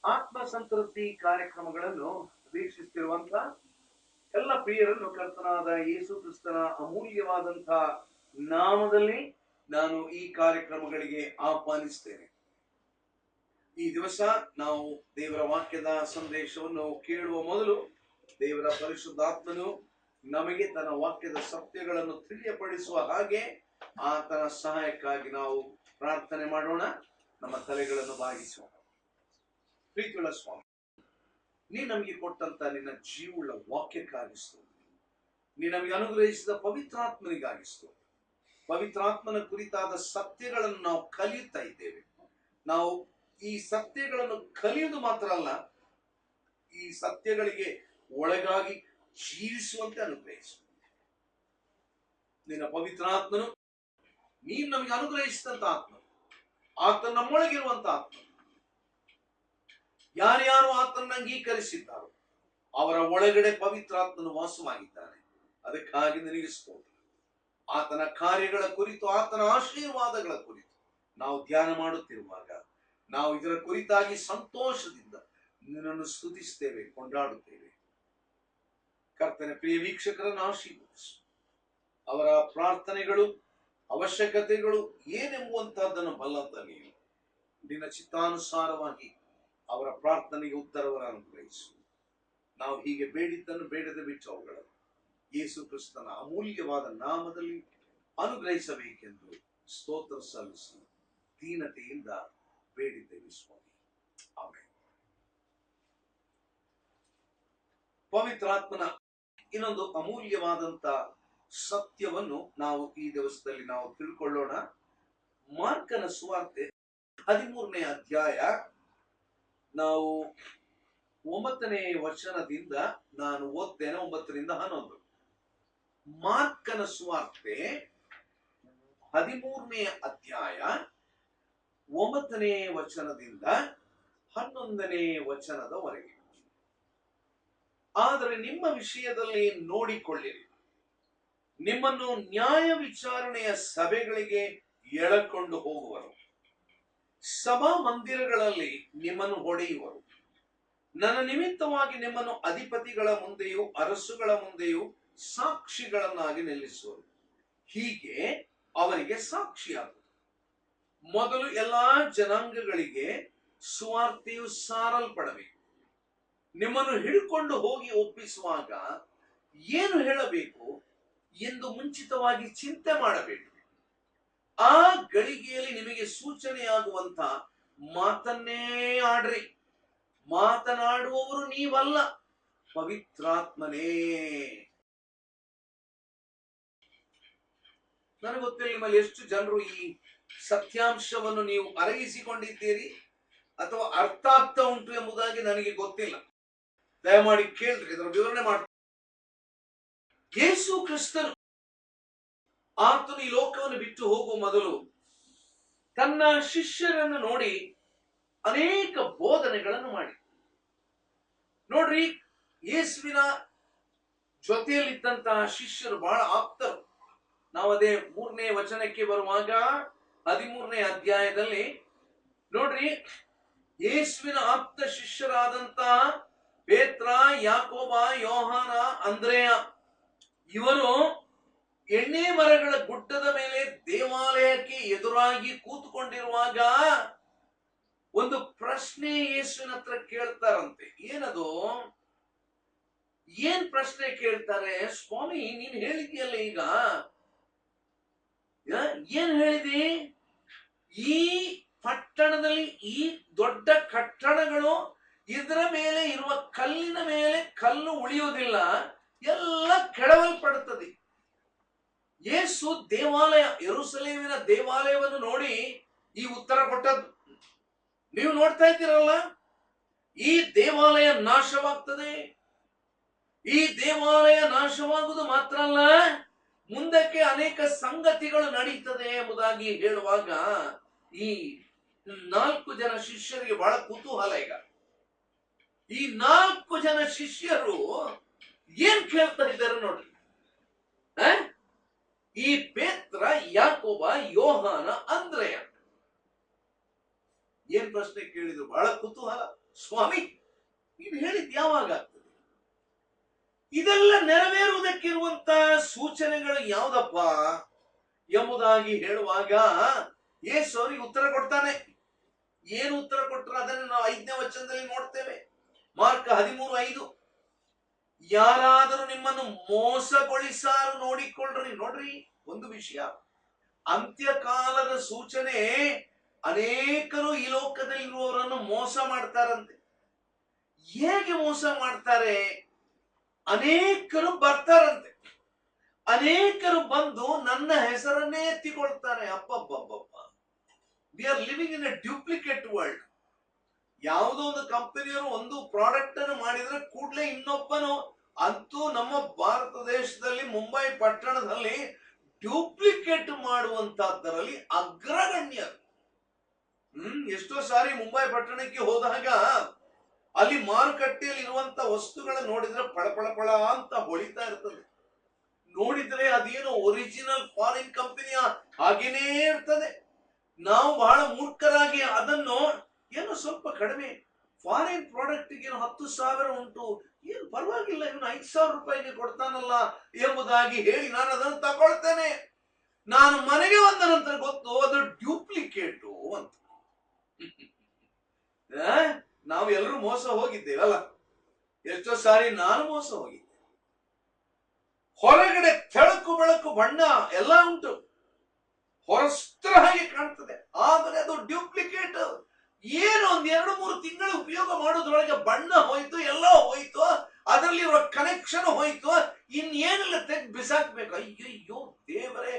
ಆತ್ಮ ಸಂತೃಪ್ತಿ ಕಾರ್ಯಕ್ರಮಗಳನ್ನು ವೀಕ್ಷಿಸುತ್ತಿರುವಂತ ಎಲ್ಲ ಪ್ರಿಯರನ್ನು ಕರ್ತನಾದ ಯೇಸು ಕ್ರಿಸ್ತನ ಅಮೂಲ್ಯವಾದಂತಹ ನಾಮದಲ್ಲಿ ನಾನು ಈ ಕಾರ್ಯಕ್ರಮಗಳಿಗೆ ಆಹ್ವಾನಿಸ್ತೇನೆ. ಈ ದಿವಸ ನಾವು ದೇವರ ವಾಕ್ಯದ ಸಂದೇಶವನ್ನು ಕೇಳುವ ಮೊದಲು ದೇವರ ಪರಿಶುದ್ಧಾತ್ಮನು ನಮಗೆ ತನ್ನ ವಾಕ್ಯದ ಸತ್ಯಗಳನ್ನು ತಿಳಿಯಪಡಿಸುವ ಹಾಗೆ ಆತನ ಸಹಾಯಕ್ಕಾಗಿ ನಾವು ಪ್ರಾರ್ಥನೆ ಮಾಡೋಣ. ನಮ್ಮ ತಲೆಗಳನ್ನು ಬಾಗಿಸೋಣ. ಪ್ರೀತಿಯುಳ್ಳ ಸ್ವಾಮಿ, ನೀ ನಮಗೆ ಕೊಟ್ಟಂತ ನಿನ್ನ ಜೀವವುಳ್ಳ ವಾಕ್ಯಕ್ಕಾಗಿಸ್ತೇವೆ. ನೀ ನಮಗೆ ಅನುಗ್ರಹಿಸಿದ ಪವಿತ್ರಾತ್ಮನಿಗಾಗಿಸ್ತೇವೆ. ಪವಿತ್ರಾತ್ಮನ ಕುರಿತಾದ ಸತ್ಯಗಳನ್ನು ನಾವು ಕಲಿಯುತ್ತಾ ಇದ್ದೇವೆ. ನಾವು ಈ ಸತ್ಯಗಳನ್ನು ಕಲಿಯುವುದು ಮಾತ್ರ ಅಲ್ಲ, ಈ ಸತ್ಯಗಳಿಗೆ ಒಳಗಾಗಿ ಜೀವಿಸುವಂತೆ ಅನುಗ್ರಹಿಸು. ನಿನ್ನ ಪವಿತ್ರಾತ್ಮನು ನೀನು ನಮಗೆ ಅನುಗ್ರಹಿಸಿದಂತ ಆತ್ಮ, ಆತನ ನಮ್ಮೊಳಗಿರುವಂತ ಆತ್ಮ, ಯಾರ್ಯಾರು ಆತನನ್ನು ಅಂಗೀಕರಿಸಿದ್ದಾರೋ ಅವರ ಒಳಗಡೆ ಪವಿತ್ರಾತ್ಮನು ವಾಸವಾಗಿದ್ದಾನೆ. ಅದಕ್ಕಾಗಿ ನಿನಗೆ ಸ್ತೋತ್ರ. ಆತನ ಕಾರ್ಯಗಳ ಕುರಿತು, ಆತನ ಆಶೀರ್ವಾದಗಳ ಕುರಿತು ನಾವು ಧ್ಯಾನ ಮಾಡುತ್ತಿರುವಾಗ ನಾವು ಇದರ ಕುರಿತಾಗಿ ಸಂತೋಷದಿಂದ ನಿನ್ನನ್ನು ಸ್ತುತಿಸ್ತೇವೆ, ಕೊಂಡಾಡುತ್ತೇವೆ. ಕರ್ತನ ಪ್ರಿಯ ವೀಕ್ಷಕರನ್ನು ಆಶೀರ್ವದಿಸು. ಅವರ ಪ್ರಾರ್ಥನೆಗಳು, ಅವಶ್ಯಕತೆಗಳು ಏನೆಂಬುವಂತಹದ್ದನ್ನು ಬಲ್ಲಂತ ನೀನು ನಿನ್ನ ಚಿತ್ತಾನುಸಾರವಾಗಿ ಅವರ ಪ್ರಾರ್ಥನೆಗೆ ಉತ್ತರವನ್ನು ಅನುಗ್ರಹಿಸು. ನಾವು ಹೀಗೆ ಬೇಡಿದ್ದನ್ನು ಬೇಡದೆ ಬಿಟ್ಟು ಅವುಗಳನ್ನು ಯೇಸು ಕ್ರಿಸ್ತನ ಅಮೂಲ್ಯವಾದ ನಾಮದಲ್ಲಿ ಅನುಗ್ರಹಿಸಬೇಕೆಂದು ಸ್ತೋತ್ರ ಸಲ್ಲಿಸಿ ದೀನತೆಯಿಂದ ಬೇಡಿದ್ದೇವೆ ಸ್ವಾಮಿ. ಆಮೆನ್. ಪವಿತ್ರಾತ್ಮನ ಇನ್ನೊಂದು ಅಮೂಲ್ಯವಾದಂತ ಸತ್ಯವನ್ನು ನಾವು ಈ ದಿವಸದಲ್ಲಿ ನಾವು ತಿಳ್ಕೊಳ್ಳೋಣ. ಮಾರ್ಕನ ಸುವಾರ್ತೆ 13ನೇ ಅಧ್ಯಾಯ, ನಾವು 9ನೇ ವಚನದಿಂದ ನಾನು ಓದ್ತೇನೆ, 9ರಿಂದ 11. ಮಾರ್ಕನ ಸುವಾರ್ತೆ 13ನೇ ಅಧ್ಯಾಯ 9ನೇ ವಚನದಿಂದ 11ನೇ ವಚನದವರೆಗೆ. ಆದರೆ ನಿಮ್ಮ ವಿಷಯದಲ್ಲಿ ನೋಡಿಕೊಳ್ಳಿರಿ, ನಿಮ್ಮನ್ನು ನ್ಯಾಯ ವಿಚಾರಣೆಯ ಸಭೆಗಳಿಗೆ ಎಳಕೊಂಡು ಹೋಗುವರು, ಸಭಾ ಮಂದಿರಗಳಲ್ಲಿ ನಿಮ್ಮನ್ನು ಹೊಡೆಯುವರು, ನನ್ನ ನಿಮಿತ್ತವಾಗಿ ನಿಮ್ಮನ್ನು ಅಧಿಪತಿಗಳ ಮುಂದೆಯೂ ಅರಸುಗಳ ಮುಂದೆಯೂ ಸಾಕ್ಷಿಗಳನ್ನಾಗಿ ನಿಲ್ಲಿಸುವರು. ಹೀಗೆ ಅವರಿಗೆ ಸಾಕ್ಷಿಯಾಗುವುದು. ಮೊದಲು ಎಲ್ಲಾ ಜನಾಂಗಗಳಿಗೆ ಸುವಾರ್ತೆಯು ಸಾರಲ್ಪಡಬೇಕು. ನಿಮ್ಮನ್ನು ಹಿಡ್ಕೊಂಡು ಹೋಗಿ ಒಪ್ಪಿಸುವಾಗ ಏನು ಹೇಳಬೇಕು ಎಂದು ಮುಂಚಿತವಾಗಿ ಚಿಂತೆ ಮಾಡಬೇಕು. ಆ ಗಳಿಗೆಯಲ್ಲಿ ನಿಮಗೆ ಸೂಚನೆಯಾಗುವಂತ ಮಾತನ್ನೇ ಆಡ್ರಿ. ಮಾತನಾಡುವವರು ನೀವಲ್ಲ, ಪವಿತ್ರಾತ್ಮನೇ. ನನಗೆ ಗೊತ್ತಿಲ್ಲ ನಿಮ್ಮಲ್ಲಿ ಎಷ್ಟು ಜನರು ಈ ಸತ್ಯಾಂಶವನ್ನು ನೀವು ಅರಗಿಸಿಕೊಂಡಿದ್ದೀರಿ ಅಥವಾ ಅರ್ಥ ಆಗ್ತಾ ಉಂಟು ಎಂಬುದಾಗಿ ನನಗೆ ಗೊತ್ತಿಲ್ಲ. ದಯಮಾಡಿ ಕೇಳ್ರಿ, ಇದರ ವಿವರಣೆ ಮಾಡ್ತೀನಿ. ಯೇಸು ಕ್ರಿಸ್ತನು ಆತನು ಈ ಲೋಕವನ್ನು ಬಿಟ್ಟು ಹೋಗುವ ಮೊದಲು ತನ್ನ ಶಿಷ್ಯರನ್ನು ನೋಡಿ ಅನೇಕ ಬೋಧನೆಗಳನ್ನು ಮಾಡಿ. ನೋಡ್ರಿ, ಯೇಸುವಿನ ಜೊತೆಯಲ್ಲಿದ್ದಂತಹ ಶಿಷ್ಯರು ಬಹಳ ಆಪ್ತರು. ನಾವು ಅದೇ 3ನೇ ವಚನಕ್ಕೆ ಬರುವಾಗ 13ನೇ ಅಧ್ಯಾಯದಲ್ಲಿ ನೋಡ್ರಿ, ಯೇಸುವಿನ ಆಪ್ತ ಶಿಷ್ಯರಾದಂತಹ ಪೇತ್ರ, ಯಾಕೋಬ, ಯೋಹಾನ, ಅಂದ್ರೆಯ ಇವರು ಎಣ್ಣೆ ಮರಗಳ ಗುಡ್ಡದ ಮೇಲೆ ದೇವಾಲಯಕ್ಕೆ ಎದುರಾಗಿ ಕೂತ್ಕೊಂಡಿರುವಾಗ ಒಂದು ಪ್ರಶ್ನೆ ಯೇಸುವಿನ ಹತ್ರ ಕೇಳ್ತಾರಂತೆ. ಏನದು? ಏನ್ ಪ್ರಶ್ನೆ ಕೇಳ್ತಾರೆ? ಸ್ವಾಮಿ, ನೀನ್ ಹೇಳಿದ್ಯಲ್ಲ, ಈಗ ಏನ್ ಹೇಳಿದಿ? ಈ ಪಟ್ಟಣದಲ್ಲಿ ಈ ದೊಡ್ಡ ಕಟ್ಟಡಗಳು, ಇದರ ಮೇಲೆ ಇರುವ ಕಲ್ಲಿನ ಮೇಲೆ ಕಲ್ಲು ಉಳಿಯುವುದಿಲ್ಲ, ಎಲ್ಲ ಕೆಡವಲ್ಪಡುತ್ತದೆ. ಯೇಸು ದೇವಾಲಯ, ಯೆರೂಸಲೇಮಿನ ದೇವಾಲಯವನ್ನು ನೋಡಿ ಈ ಉತ್ತರ ಕೊಟ್ಟದ್ದು. ನೀವು ನೋಡ್ತಾ ಇದ್ದೀರಲ್ಲ, ಈ ದೇವಾಲಯ ನಾಶವಾಗ್ತದೆ. ಈ ದೇವಾಲಯ ನಾಶವಾಗುವುದು ಮಾತ್ರ ಅಲ್ಲ, ಮುಂದಕ್ಕೆ ಅನೇಕ ಸಂಗತಿಗಳು ನಡೀತದೆ ಎಂಬುದಾಗಿ ಹೇಳುವಾಗ ಈ 4 ಜನ ಶಿಷ್ಯರಿಗೆ ಬಹಳ ಕುತೂಹಲ. ಈಗ ಈ 4 ಜನ ಶಿಷ್ಯರು ಏನ್ ಕೇಳ್ತಾ ಇದ್ದಾರೆ ನೋಡ್ರಿ. ಈ ಪೇತ್ರ, ಯಾಕೋಬ, ಯೋಹಾನ, ಅಂದ್ರೆಯ ಏನ್ ಪ್ರಶ್ನೆ ಕೇಳಿದ್ರು? ಬಹಳ ಕುತೂಹಲ. ಸ್ವಾಮಿ ನೀನು ಹೇಳಿದ್ ಯಾವಾಗ ಆಗ್ತದೆ? ಇದೆಲ್ಲ ನೆರವೇರುವುದಕ್ಕಿರುವಂತ ಸೂಚನೆಗಳು ಯಾವುದಪ್ಪ ಎಂಬುದಾಗಿ ಹೇಳುವಾಗ ಯೇಸು ಅವರಿಗೆ ಉತ್ತರ ಕೊಡ್ತಾನೆ. ಏನು ಉತ್ತರ ಕೊಟ್ಟರು ಅದನ್ನು ನಾವು 5ನೇ ವಚನದಲ್ಲಿ ನೋಡ್ತೇವೆ. ಮಾರ್ಕ 13:5, ಯಾರಾದರೂ ನಿಮ್ಮನ್ನು ಮೋಸಗೊಳಿಸಾರು ನೋಡಿಕೊಳ್ಳ್ರಿ. ನೋಡ್ರಿ, ಒಂದು ವಿಷಯ, ಅಂತ್ಯಕಾಲದ ಸೂಚನೆ, ಅನೇಕರು ಈ ಲೋಕದಲ್ಲಿರುವವರನ್ನು ಮೋಸ ಮಾಡ್ತಾರಂತೆ. ಹೇಗೆ ಮೋಸ ಮಾಡ್ತಾರೆ? ಅನೇಕರು ಬರ್ತಾರಂತೆ, ಅನೇಕರು ಬಂದು ನನ್ನ ಹೆಸರನ್ನೇ ಎತ್ತಿಕೊಳ್ತಾರೆ. ಅಪ್ಪಬ್ಬಬ್ಬಬ್ಬ, we are living in a duplicate world. ಯಾವುದೋ ಒಂದು ಕಂಪನಿಯವರು ಒಂದು ಪ್ರಾಡಕ್ಟ್ ಅನ್ನು ಮಾಡಿದ್ರೆ ಕೂಡಲೇ ಇನ್ನೊಬ್ಬನು, ಅಂತೂ ನಮ್ಮ ಭಾರತ ದೇಶದಲ್ಲಿ ಮುಂಬೈ ಪಟ್ಟಣದಲ್ಲಿ ಡ್ಯೂಪ್ಲಿಕೇಟ್ ಮಾಡುವಂತಹದ್ದರಲ್ಲಿ ಅಗ್ರಗಣ್ಯರು. ಎಷ್ಟೋ ಸಾರಿ ಮುಂಬೈ ಪಟ್ಟಣಕ್ಕೆ ಹೋದಾಗ ಅಲ್ಲಿ ಮಾರುಕಟ್ಟೆಯಲ್ಲಿ ಇರುವಂತ ವಸ್ತುಗಳನ್ನು ನೋಡಿದ್ರೆ ಪಳ ಪಳ ಪಳ ಅಂತ ಹೊಳಿತಾ ಇರ್ತದೆ. ನೋಡಿದ್ರೆ ಅದೇನೋ ಒರಿಜಿನಲ್ ಫಾರಿನ್ ಕಂಪನಿಯ ಹಾಗೇನೇ ಇರ್ತದೆ. ನಾವು ಬಹಳ ಮೂರ್ಖರಾಗಿ ಅದನ್ನು ಏನೋ ಸ್ವಲ್ಪ ಕಡಿಮೆ ಫಾರಿನ್ ಪ್ರಾಡಕ್ಟ್ ಏನು 10,000 ಉಂಟು, ಏನು ಪರವಾಗಿಲ್ಲ, ಇವನು 5,000 ರೂಪಾಯಿಗೆ ಕೊಡ್ತಾನಲ್ಲ ಎಂಬುದಾಗಿ ಹೇಳಿ ನಾನು ಅದನ್ನು ತಗೊಳ್ತೇನೆ. ನಾನು ಮನೆಗೆ ಬಂದ ನಂತರ ಗೊತ್ತು ಅದು ಡ್ಯೂಪ್ಲಿಕೇಟು ಅಂತ. ನಾವು ಎಲ್ಲರೂ ಮೋಸ ಹೋಗಿದ್ದೇವಲ್ಲ, ಎಷ್ಟೋ ಸಾರಿ ನಾನು ಮೋಸ ಹೋಗಿದ್ದೆ. ಹೊರಗಡೆ ತೆಳಕು ಬೆಳಕು ಬಣ್ಣ ಎಲ್ಲ ಉಂಟು, ಹೊರಸ್ತ್ರ ಹಾಗೆ ಕಾಣ್ತದೆ, ಆದರೆ ಅದು ಡ್ಯೂಪ್ಲಿಕೇಟ್. ಏನು 1-2-3 ತಿಂಗಳು ಉಪಯೋಗ ಮಾಡೋದ್ರೊಳಗೆ ಬಣ್ಣ ಹೋಯ್ತು, ಎಲ್ಲ ಹೋಯ್ತು, ಅದರಲ್ಲಿರುವ ಕನೆಕ್ಷನ್ ಹೋಯ್ತು, ಇನ್ನೇನೆಲ್ಲ ತೆಗೆದು ಬಿಸಾಕ್ಬೇಕು. ಅಯ್ಯಯ್ಯೋ ದೇವರೇ,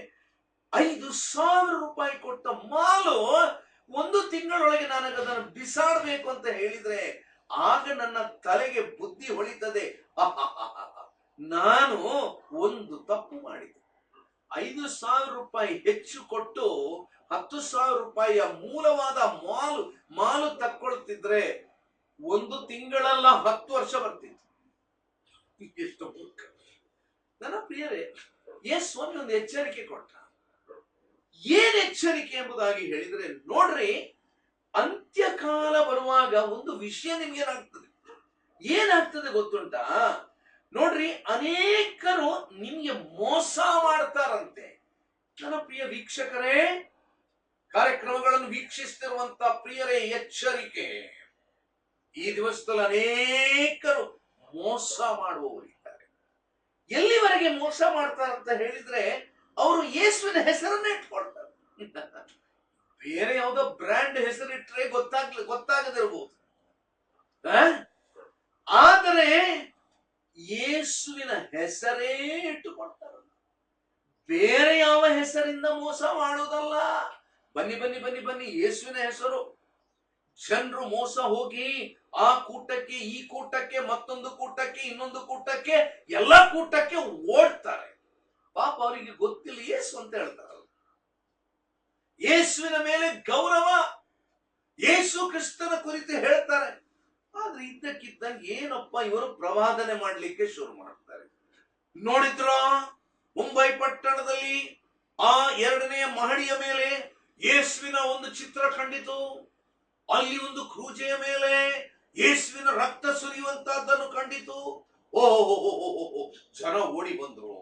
5,000 ರೂಪಾಯಿ ಕೊಟ್ಟ ಮಾಲು 1 ತಿಂಗಳೊಳಗೆ ನನಗೆ ಅದನ್ನು ಬಿಸಾಡಬೇಕು ಅಂತ ಹೇಳಿದ್ರೆ ಆಗ ನನ್ನ ತಲೆಗೆ ಬುದ್ಧಿ ಹೊಳಿತದೆ. ನಾನು ಒಂದು ತಪ್ಪು ಮಾಡಿದೆ. 5,000 ರೂಪಾಯಿ ಹೆಚ್ಚು ಕೊಟ್ಟು 10,000 ರೂಪಾಯಿಯ ಮೂಲವಾದ ಮಾಲು ತಕ್ಕೊಳ್ತಿದ್ರೆ 1 ತಿಂಗಳಲ್ಲ 10 ವರ್ಷ ಬರ್ತಿತ್ತು. ಎಷ್ಟು ಮೂರ್ಖ! ನನ್ನ ಪ್ರಿಯರೇ, ಯೇಸು ಒಂದು ಎಚ್ಚರಿಕೆ ಕೊಟ್ಟ. ಏನ್ ಎಚ್ಚರಿಕೆ ಎಂಬುದಾಗಿ ಹೇಳಿದ್ರೆ, ನೋಡ್ರಿ, ಅಂತ್ಯಕಾಲ ಬರುವಾಗ ಒಂದು ವಿಷಯ ನಿಮ್ಗೇನಾಗ್ತದೆ. ಏನಾಗ್ತದೆ ಗೊತ್ತುಂಟಾ? ನೋಡ್ರಿ, ಅನೇಕರು ನಿಮ್ಗೆ ಮೋಸ ಮಾಡ್ತಾರಂತೆ. ನನ್ನ ಪ್ರಿಯ ವೀಕ್ಷಕರೇ, ಕಾರ್ಯಕ್ರಮಗಳನ್ನು ವೀಕ್ಷಿಸ್ತಿರುವಂತ ಪ್ರಿಯರೇ, ಎಚ್ಚರಿಕೆ. ಈ ದಿವಸದಲ್ಲಿ ಅನೇಕರು ಮೋಸ ಮಾಡುವವರಿದ್ದಾರೆ. ಎಲ್ಲಿವರೆಗೆ ಮೋಸ ಮಾಡ್ತಾರಂತ ಹೇಳಿದ್ರೆ, ಅವರು ಯೇಸುವಿನ ಹೆಸರನ್ನೇ ಇಟ್ಕೊಳ್ತಾರೆ. ಬೇರೆ ಯಾವುದೋ ಬ್ರ್ಯಾಂಡ್ ಹೆಸರಿಟ್ರೆ ಗೊತ್ತಾಗದಿರ್ಬೋದು, ಆದರೆ ಯೇಸುವಿನ ಹೆಸರೇ ಇಟ್ಟುಕೊಳ್ತಾರೆ. ಬೇರೆ ಯಾವ ಹೆಸರಿಂದ ಮೋಸ ಮಾಡುವುದಲ್ಲ. ಬನ್ನಿ ಬನ್ನಿ ಬನ್ನಿ ಬನ್ನಿ, ಯೇಸುವಿನ ಹೆಸರು. ಜನರು ಮೋಸ ಹೋಗಿ ಆ ಕೂಟಕ್ಕೆ, ಈ ಕೂಟಕ್ಕೆ, ಮತ್ತೊಂದು ಕೂಟಕ್ಕೆ, ಇನ್ನೊಂದು ಕೂಟಕ್ಕೆ, ಎಲ್ಲ ಕೂಟಕ್ಕೆ ಓಡ್ತಾರೆ. ಪಾಪ ಅವರಿಗೆ ಗೊತ್ತಿಲ್ಲ ಯೇಸು ಅಂತ ಹೇಳ್ತಾರಲ್ಲ. ಯೇಸುವಿನ ಮೇಲೆ ಗೌರವ, ಯೇಸು ಕ್ರಿಸ್ತನ ಕುರಿತು ಹೇಳ್ತಾರೆ. ಆದ್ರೆ ಇದ್ದಕ್ಕಿದ್ದಂಗೆ ಏನಪ್ಪ ಇವರು ಪ್ರವಾದನೆ ಮಾಡ್ಲಿಕ್ಕೆ ಶುರು ಮಾಡ್ತಾರೆ. ನೋಡಿದ್ರ ಮುಂಬೈ ಪಟ್ಟಣದಲ್ಲಿ ಆ 2ನೇ ಮಹಡಿಯ ಮೇಲೆ ಯೇಸುವಿನ ಒಂದು ಚಿತ್ರ ಕಂಡಿತು. ಅಲ್ಲಿ ಒಂದು ಕ್ರೂಜೆಯ ಮೇಲೆ ಯೇಸುವಿನ ರಕ್ತ ಸುರಿಯುವಂತಹದ್ದನ್ನು ಕಂಡಿತು. ಓಹೋ, ಜನ ಓಡಿ ಬಂದ್ರು.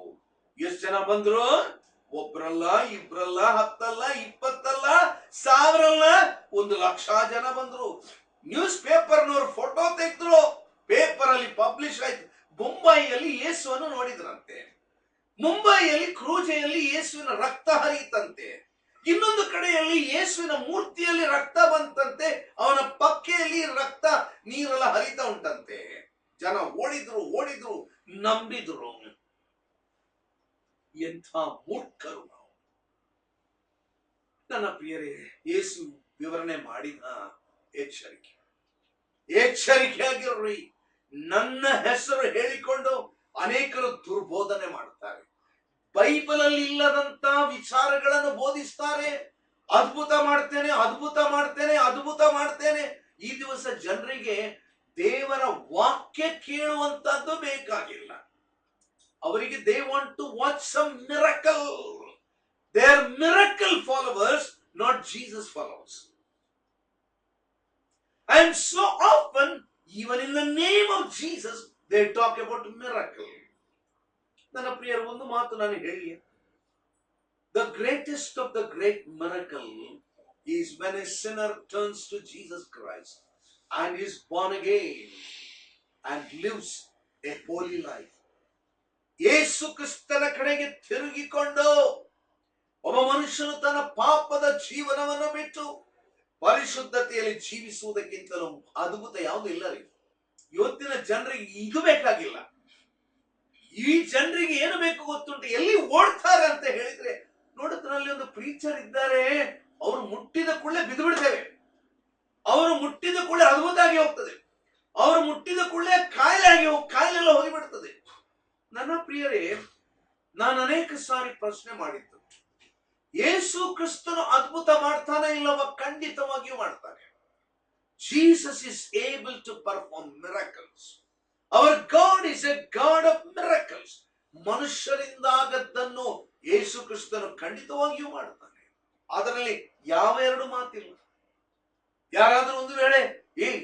ಎಷ್ಟು ಜನ ಬಂದ್ರು? ಒಬ್ರಲ್ಲ, ಇಬ್ರಲ್ಲ, 10 ಅಲ್ಲ, 20 ಅಲ್ಲ, 1000 ಅಲ್ಲ, 1,00,000 ಜನ ಬಂದ್ರು. ನ್ಯೂಸ್ ಪೇಪರ್ನವರು ಫೋಟೋ ತೆಗೆದ್ರು, ಪೇಪರ್ ಅಲ್ಲಿ ಪಬ್ಲಿಷ್ ಆಯ್ತು. ಮುಂಬೈಯಲ್ಲಿ ಯೇಸುವನ್ನು ನೋಡಿದ್ರಂತೆ. ಮುಂಬೈಯಲ್ಲಿ ಕ್ರೂಜೆಯಲ್ಲಿ ಯೇಸುವಿನ ರಕ್ತ ಹರಿತಂತೆ. ಇನ್ನೊಂದು ಕಡೆಯಲ್ಲಿ ಯೇಸುವಿನ ಮೂರ್ತಿಯಲ್ಲಿ ರಕ್ತ ಬಂತಂತೆ, ಅವನ ಪಕ್ಕೆಯಲ್ಲಿ ರಕ್ತ ನೀರೆಲ್ಲ ಹರಿತಾ ಉಂಟಂತೆ. ಜನ ಓಡಿದ್ರು, ನಂಬಿದ್ರು. ಎಂಥ ಮೂರ್ಖರು ನಾವು! ನನ್ನ ಪ್ರಿಯರೇ, ಯೇಸು ವಿವರಣೆ ಮಾಡಿದ ಎಚ್ಚರಿಕೆ ಆಗಿರ್ರಿ. ನನ್ನ ಹೆಸರು ಹೇಳಿಕೊಂಡು ಅನೇಕರು ದುರ್ಬೋಧನೆ ಮಾಡ್ತಾರೆ. ಬೈಬಲ್ ಅಲ್ಲಿ ಇಲ್ಲದಂತ ವಿಚಾರಗಳನ್ನು ಬೋಧಿಸ್ತಾರೆ. ಅದ್ಭುತ ಮಾಡ್ತೇನೆ. ಈ ದಿವಸ ಜನರಿಗೆ ದೇವರ ವಾಕ್ಯ ಕೇಳುವಂತದ್ದು ಬೇಕಾಗಿಲ್ಲ. ಅವರಿಗೆ they want to watch some miracle. They are miracle followers, not Jesus followers. And so often, even in the name of Jesus, they talk about miracle. ನನ್ನ ಪ್ರಿಯರ, ಒಂದು ಮಾತು ನಾನು ಹೇಳಿ, the greatest of the great miracle is when a sinner turns to Jesus Christ and is born again and lives a holy life. ಯೇಸು ಕ್ರಿಸ್ತನ ಕಡೆಗೆ ತಿರುಗಿಕೊಂಡು ಒಬ್ಬ ಮನುಷ್ಯನು ತನ್ನ ಪಾಪದ ಜೀವನವನ್ನು ಬಿಟ್ಟು ಪರಿಶುದ್ಧತೆಯಲ್ಲಿ ಜೀವಿಸುವುದಕ್ಕಿಂತಲೂ ಅದ್ಭುತ ಯಾವುದು ಇಲ್ಲ ರೀ. ಇವತ್ತಿನ ಜನರಿಗೆ ಇದು ಬೇಕಾಗಿಲ್ಲ. ಈ ಜನರಿಗೆ ಏನು ಬೇಕು ಗೊತ್ತುಂಟು? ಎಲ್ಲಿ ಓಡ್ತಾರೆ ಅಂತ ಹೇಳಿದ್ರೆ, ನೋಡಿದ್ರಲ್ಲಿ ಒಂದು ಪ್ರೀಚರ್ ಇದ್ದಾರೆ, ಅವರು ಮುಟ್ಟಿದ ಕೂಡಲೇ ಬಿದ್ದು ಬಿಡ್ತೇವೆ, ಅವರು ಮುಟ್ಟಿದ ಕೂಡಲೇ ಅದ್ಭುತ ಆಗಿ ಹೋಗ್ತದೆ, ಅವರು ಮುಟ್ಟಿದ ಕೂಡಲೇ ಕಾಯಿಲೆಲ್ಲ ಹೋಗಿಬಿಡ್ತದೆ. ನನ್ನ ಪ್ರಿಯರೇ, ನಾನು ಅನೇಕ ಸಾರಿ ಪ್ರಶ್ನೆ ಮಾಡಿದ್ದು, ಯೇಸು ಕ್ರಿಸ್ತನು ಅದ್ಭುತ ಮಾಡ್ತಾನೆ ಇಲ್ಲವ? ಖಂಡಿತವಾಗಿಯೂ ಮಾಡ್ತಾನೆ. Jesus is able to perform miracles. Our God is a God of miracles. ಮನುಷ್ಯರಿಂದ ಆಗದ್ದನ್ನು ಯೇಸು ಕ್ರಿಸ್ತನು ಖಂಡಿತವಾಗಿಯೂ ಮಾಡ್ತಾನೆ. ಅದರಲ್ಲಿ ಯಾವ ಎರಡು ಮಾತಿಲ್ಲ. ಯಾರಾದರೂ ಒಂದು ವೇಳೆ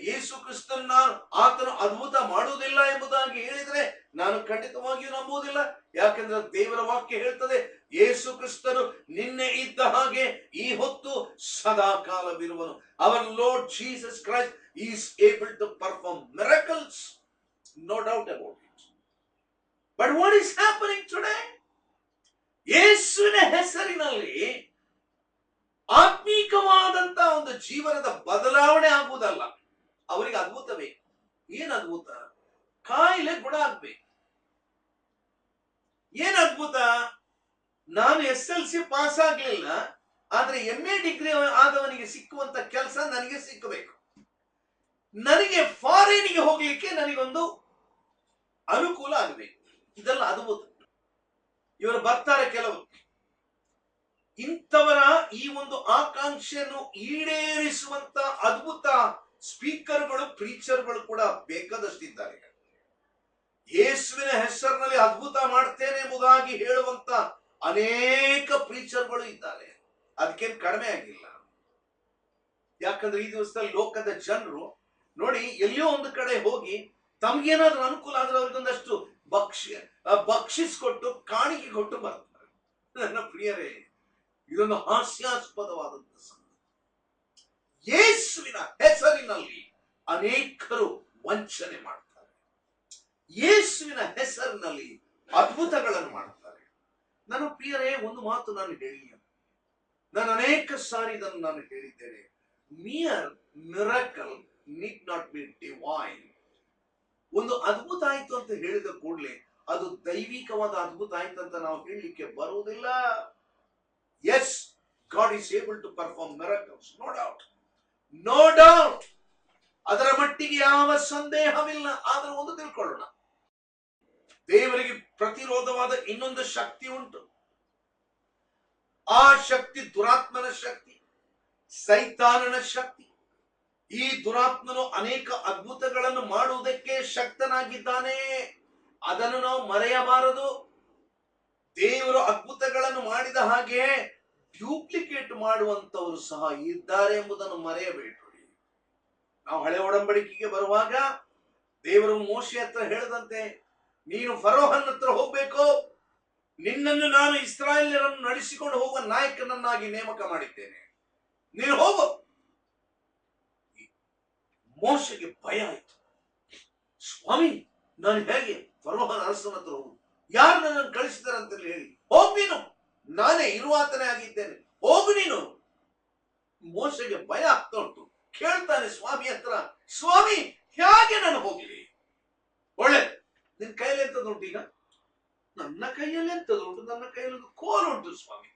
ಯೇಸು ಕ್ರಿಸ್ತನ ಆತನು ಅದ್ಭುತ ಮಾಡುವುದಿಲ್ಲ ಎಂಬುದಾಗಿ ಹೇಳಿದ್ರೆ ನಾನು ಖಂಡಿತವಾಗಿಯೂ ನಂಬುವುದಿಲ್ಲ. ಯಾಕೆಂದ್ರೆ ದೇವರ ವಾಕ್ಯ ಹೇಳ್ತದೆ, ಯೇಸು ಕ್ರಿಸ್ತನು ನಿನ್ನೆ ಇದ್ದ ಹಾಗೆ ಈ ಹೊತ್ತು ಸದಾ ಕಾಲವಿರುವನು. Our Lord Jesus Christ is able to perform miracles, no doubt about it. But what is happening today? ಯೇಸುವಿನ ಹೆಸರಿನಲ್ಲಿ ಆತ್ಮೀಕವಾದಂತ ಒಂದು ಜೀವನದ ಬದಲಾವಣೆ ಆಗುವುದಲ್ಲ, ಅವರಿಗೆ ಅದ್ಭುತ ಬೇಕು. ಏನ್ ಅದ್ಭುತ? ಕಾಯಿಲೆ ಗುಣ ಆಗ್ಬೇಕು. ಏನ್ ಅದ್ಭುತ? ನಾನು SLC ಪಾಸ್ ಆಗ್ಲಿಲ್ಲ, ಆದ್ರೆ MA ಡಿಗ್ರಿ ಆದವನಿಗೆ ಸಿಕ್ಕುವಂತ ಕೆಲಸ ನನಗೆ ಸಿಕ್ಕಬೇಕು. ನನಗೆ ಫಾರಿನ್ಗೆ ಹೋಗ್ಲಿಕ್ಕೆ ನನಗೊಂದು ಅನುಕೂಲ ಆಗಬೇಕು. ಇದೆಲ್ಲ ಅದ್ಭುತ. ಇವರು ಬರ್ತಾರೆ ಕೆಲವರು, ಇಂಥವರ ಈ ಒಂದು ಆಕಾಂಕ್ಷೆಯನ್ನು ಈಡೇರಿಸುವಂತ ಅದ್ಭುತ ಸ್ಪೀಕರ್ಗಳು, ಪ್ರೀಚರ್ಗಳು ಕೂಡ ಬೇಕಾದಷ್ಟಿದ್ದಾರೆ. ಯೇಸುವಿನ ಹೆಸರಿನಲ್ಲಿ ಅದ್ಭುತ ಮಾಡ್ತೇನೆ ಎಂಬುದಾಗಿ ಹೇಳುವಂತ ಅನೇಕ ಪ್ರೀಚರ್ಗಳು ಇದ್ದಾರೆ. ಅದಕ್ಕೇನು ಕಡಿಮೆ ಆಗಿಲ್ಲ. ಯಾಕಂದ್ರೆ ಈ ದಿವಸದಲ್ಲಿ ಲೋಕದ ಜನರು ನೋಡಿ, ಎಲ್ಲಿಯೋ ಒಂದು ಕಡೆ ಹೋಗಿ ತಮ್ಗೇನಾದ್ರೂ ಅನುಕೂಲ ಆದ್ರೆ ಅವ್ರಿಗೊಂದಷ್ಟು ಬಕ್ಷಿಸ್ ಕೊಟ್ಟು ಕಾಣಿಕೆ ಕೊಟ್ಟು ಬರ್ತಾರೆ. ನನ್ನ ಪ್ರಿಯರೇ, ಇದೊಂದು ಹಾಸ್ಯಾಸ್ಪದವಾದಂತ ಸಂಗತಿ. ಯೇಸುವಿನ ಹೆಸರಿನಲ್ಲಿ ಅನೇಕರು ವಂಚನೆ ಮಾಡ್ತಾರೆ. ಯೇಸುವಿನ ಹೆಸರಿನಲ್ಲಿ ಅದ್ಭುತಗಳನ್ನು ಮಾಡ್ತಾರೆ. ನನ್ನ ಪ್ರಿಯರೇ, ಒಂದು ಮಾತು ನಾನು ಹೇಳಿ, ನಾನು ಅನೇಕ ಸಾರಿ ಇದನ್ನು ನಾನು ಹೇಳಿದ್ದೇನೆ. Mere miracle need not be divine. ಒಂದು ಅದ್ಭುತ ಆಯ್ತು ಅಂತ ಹೇಳಿದ ಕೂಡಲೇ ಅದು ದೈವಿಕವಾದ ಅದ್ಭುತ ಆಯ್ತು ಅಂತ ನಾವು ಹೇಳಲಿಕ್ಕೆ ಬರುವುದಿಲ್ಲ. Yes, God is able to perform miracles, no doubt. No doubt. ಅದರ ಮಟ್ಟಿಗೆ ಯಾವ ಸಂದೇಹವಿಲ್ಲ. ಆದ್ರೆ ಒಂದು ತಿಳ್ಕೊಳ್ಳೋಣ, ದೇವರಿಗೆ ಪ್ರತಿರೋಧವಾದ ಇನ್ನೊಂದು ಶಕ್ತಿ ಉಂಟು. ಆ ಶಕ್ತಿ ದುರಾತ್ಮನ ಶಕ್ತಿ, ಸೈತಾನನ ಶಕ್ತಿ. ಈ ದುರಾತ್ಮನು ಅನೇಕ ಅದ್ಭುತಗಳನ್ನು ಮಾಡುವುದಕ್ಕೆ ಶಕ್ತನಾಗಿದ್ದಾನೆ. ಅದನ್ನು ನಾವು ಮರೆಯಬಾರದು. ದೇವರು ಅದ್ಭುತಗಳನ್ನು ಮಾಡಿದ ಹಾಗೆ ಡ್ಯೂಪ್ಲಿಕೇಟ್ ಮಾಡುವಂತವರು ಸಹ ಇದ್ದಾರೆ ಎಂಬುದನ್ನು ಮರೆಯಬೇಡ್ರಿ. ನಾವು ಹಳೆ ಒಡಂಬಡಿಕೆಗೆ ಬರುವಾಗ ದೇವರು ಮೋಶೆ ಹತ್ರ ಹೇಳದಂತೆ, ನೀನು ಫರೋಹನ್ ಹತ್ರ ಹೋಗ್ಬೇಕು, ನಿನ್ನನ್ನು ನಾನು ಇಸ್ರಾಯೇಲ್ಯರನ್ನು ನಡೆಸಿಕೊಂಡು ಹೋಗುವ ನಾಯಕನನ್ನಾಗಿ ನೇಮಕ ಮಾಡಿದ್ದೇನೆ, ನೀನು ಹೋಗು. ಮೋಶೆಗೆ ಭಯ ಆಯ್ತು. ಸ್ವಾಮಿ, ನಾನು ಹೇಗೆ ಫರೋಹನ ಅರಸನ ಹತ್ರ ಹೋಗು? ಯಾರು ನನ್ನನ್ನು ಕಳಿಸಿದಾರೆ ಅಂತ ಹೇಳಿ, ಹೋಗ್ ನೀನು, ನಾನೇ ಇರುವಾತನೇ ಆಗಿದ್ದೇನೆ, ಹೋಗು ನೀನು. ಮೋಶೆಗೆ ಭಯ ಆಗ್ತಾ ಉಂಟು. ಕೇಳ್ತಾನೆ ಸ್ವಾಮಿ ಹತ್ರ, ಸ್ವಾಮಿ ಹೇಗೆ ನಾನು ಹೋಗ್ಲಿ? ಒಳ್ಳೆ, ನಿನ್ ಕೈಯಲ್ಲಿ ಎಂತದುಂಟು? ಈಗ ನನ್ನ ಕೈಯಲ್ಲಿ ಎಂತದುಂಟು? ನನ್ನ ಕೈಯಲ್ಲಿ ಒಂದು ಕೋಲ್ ಉಂಟು ಸ್ವಾಮಿ.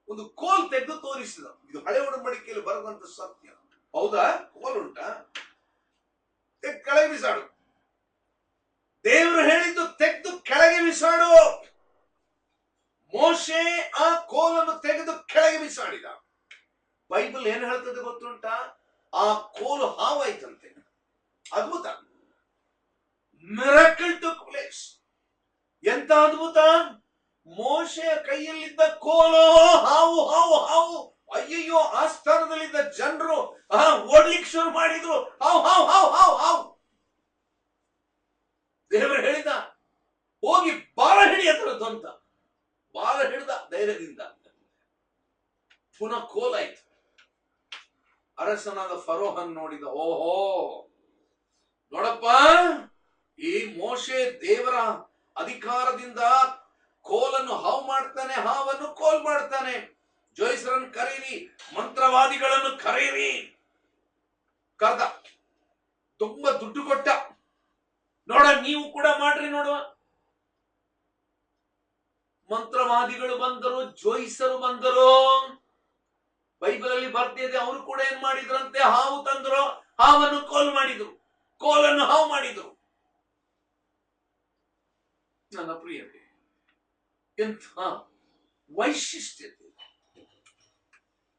ಒಂದು ಕೋಲ್ ತೆಗೆದು ತೋರಿಸಿದ. ಇದು ಹಳೆ ಒಡಂಬಡಿಕೆಯಲ್ಲಿ ಬರದಂತ ಸತ್ಯ. ಹೌದಾ? ಕೋಲ್ ಉಂಟಾ? ಕೆಳಗೆ ಬಿಸಾಡು. ದೇವರು ಹೇಳಿದ್ದು ತೆಗೆದು ಕೆಳಗೆ ಬಿಸಾಡು. ಮೋಶೆ ಆ ಕೋಲನ್ನು ತೆಗೆದು ಕೆಳಗೆ ಬಿಸಾಡಿದ. ಬೈಬಲ್ ಏನ್ ಹೇಳ್ತದೆ ಗೊತ್ತುಂಟಾ? ಆ ಕೋಲು ಹಾವಾಯ್ತಂತೆ. ಅದ್ಭುತ. Miracle took place. ಎಂತ ಅದ್ಭುತ! ಮೋಶೆಯ ಕೈಯಲ್ಲಿದ್ದ ಕೋಲು ಹಾವು ಹಾವು ಹಾವು. ಅಯ್ಯಯ್ಯೋ, ಆ ಸ್ಥಾನದಲ್ಲಿದ್ದ ಜನರು ಓಡ್ಲಿಕ್ಕೆ ಶುರು ಮಾಡಿದ್ರು. ಹಾವ್ ಹಾವ್ ಹಾವ್ ಹಾವ್ ಹಾವ್. ದೇವರು ಹೇಳಿದ, ಹೋಗಿ ಬಾಲ ಹಿಡಿಯತ್ರದ್ದು ಅಂತ. ಬಾಲ ಹಿಡಿದ ಧೈರ್ಯದಿಂದ. ಪುನಃ ಕೋಲಾಯ್ತು. ಅರಸನಾದ ಫರೋಹನ್ ನೋಡಿದ, ಓಹೋ ನೋಡಪ್ಪ, ಈ ಮೋಶೆ ದೇವರ ಅಧಿಕಾರದಿಂದ ಕೋಲನ್ನು ಹಾವು ಮಾಡ್ತಾನೆ, ಹಾವನ್ನು ಕೋಲ್ ಮಾಡ್ತಾನೆ. ಜೋಯಿಸರನ್ನು ಕರೀರಿ, ಮಂತ್ರವಾದಿಗಳನ್ನು ಕರೀರಿ. ಕರ್ದ, ತುಂಬಾ ದುಡ್ಡು ಕೊಟ್ಟ. ನೋಡ, ನೀವು ಕೂಡ ಮಾಡ್ರಿ ನೋಡುವ. ಮಂತ್ರವಾದಿಗಳು ಬಂದರು, ಜೋಯಿಸರು ಬಂದರು. ಬೈಬಲ್ ಅಲ್ಲಿ ಬರ್ತಿದೆ, ಅವರು ಕೂಡ ಏನ್ ಮಾಡಿದ್ರಂತೆ, ಹಾವು ತಂದ್ರು, ಹಾವನ್ನು ಕೋಲ್ ಮಾಡಿದ್ರು, ಕೋಲನ್ನು ಹಾವು ಮಾಡಿದ್ರು. ನನ್ನ ಪ್ರಿಯವೇ, ಎಂಥ ವೈಶಿಷ್ಟ್ಯತೆ!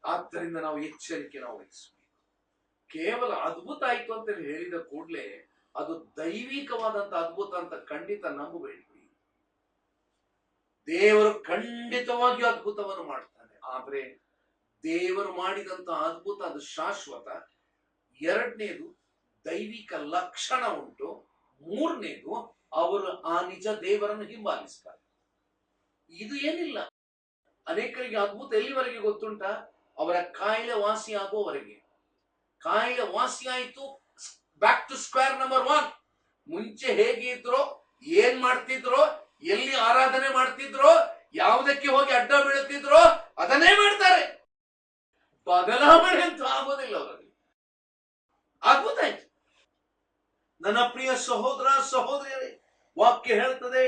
ಆದ್ದರಿಂದ ನಾವು ಎಚ್ಚರಿಕೆ ವಹಿಸಬೇಕು. ಕೇವಲ ಅದ್ಭುತ ಆಯ್ತು ಅಂತ ಹೇಳಿದ ಕೂಡಲೇ ಅದು ದೈವಿಕವಾದಂತ ಅದ್ಭುತ ಅಂತ ಖಂಡಿತ ನಂಬಬೇಡಿ. ದೇವರು ಖಂಡಿತವಾಗಿಯೂ ಅದ್ಭುತವನ್ನು ಮಾಡ್ತಾನೆ. ಆದ್ರೆ ದೇವರು ಮಾಡಿದಂತ ಅದ್ಭುತ ಅದು ಶಾಶ್ವತ. ಎರಡನೇದು, ದೈವಿಕ ಲಕ್ಷಣ ಉಂಟು. ಮೂರನೇದು, ಅವರು ಆ ನಿಜ ದೇವರನ್ನು ಹಿಂಬಾಲಿಸ್ತಾರೆ. ಇದು ಏನಿಲ್ಲ. ಅನೇಕರಿಗೆ ಅದ್ಭುತ ಎಲ್ಲಿವರೆಗೆ ಗೊತ್ತುಂಟ? ಅವರ ಕಾಯಿಲೆ ವಾಸಿ ಆಗುವವರೆಗೆ. ಕಾಯಿಲೆ ವಾಸಿ ಆಯಿತು, ಬ್ಯಾಕ್ ಟು ಸ್ಕ್ವೇರ್ ನಂಬರ್ 1. ಮುಂಚೆ ಹೇಗೆ ಇದ್ರೋ, ಏನ್ ಮಾಡ್ತಿದ್ರೋ, ಎಲ್ಲಿ ಆರಾಧನೆ ಮಾಡ್ತಿದ್ರೋ, ಯಾವುದಕ್ಕೆ ಹೋಗಿ ಅಡ್ಡ ಬೀಳುತ್ತಿದ್ರೋ ಅದನ್ನೇ ಮಾಡ್ತಾರೆ. ಬದಲಾವಣೆ ಅಂತ ಆಗೋದಿಲ್ಲ ಅವರಲ್ಲಿ. ಅದ್ಭುತ ಆಯ್ತು. ನನ್ನ ಪ್ರಿಯ ಸಹೋದರ ಸಹೋದರಿಯರೇ, ವಾಕ್ಯ ಹೇಳ್ತದೆ,